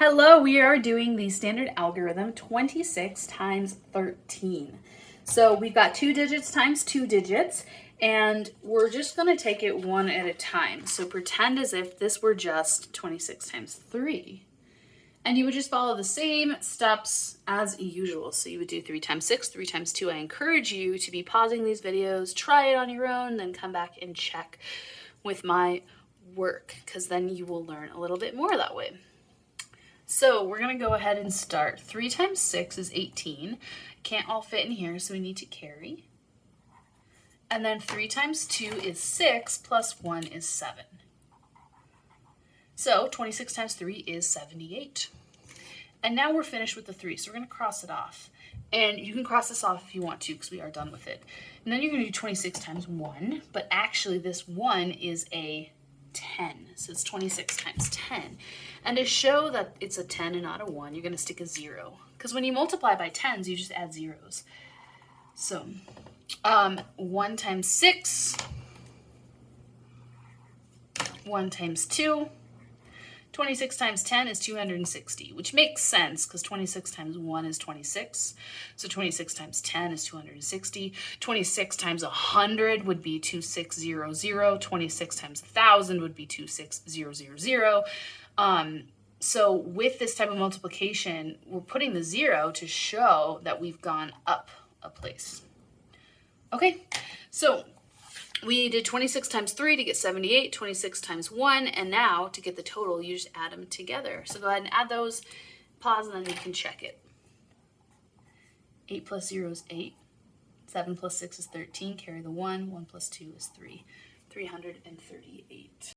Hello, we are doing the standard algorithm 26 times 13. So we've got 2 digits times 2 digits, and we're just going to take it one at a time. So pretend as if this were just 26 times 3. And you would just follow the same steps as usual. So you would do 3 times 6, 3 times 2. I encourage you to be pausing these videos, try it on your own, then come back and check with my work, because then you will learn a little bit more that way. So we're going to go ahead and start. 3 times 6 is 18. Can't all fit in here, so we need to carry. And then 3 times 2 is 6, plus 1 is 7. So 26 times 3 is 78. And now we're finished with the 3, so we're going to cross it off. And you can cross this off if you want to, because we are done with it. And then you're going to do 26 times 1, but actually this 1 is a 10. So it's 26 times 10. And to show that it's a 10 and not a 1, you're going to stick a 0. Because when you multiply by 10s, you just add zeros. So 1 times 6, 1 times 2, 26 times 10 is 260, which makes sense because 26 times 1 is 26. So 26 times 10 is 260. 26 times 100 would be 2600. 26 times 1,000 would be 26000. So with this type of multiplication, we're putting the 0 to show that we've gone up a place. Okay, so we did 26 times 3 to get 78, 26 times 1, and now to get the total, you just add them together. So go ahead and add those, pause, and then you can check it. 8 plus 0 is 8. 7 plus 6 is 13. Carry the 1. 1 plus 2 is 3. 338.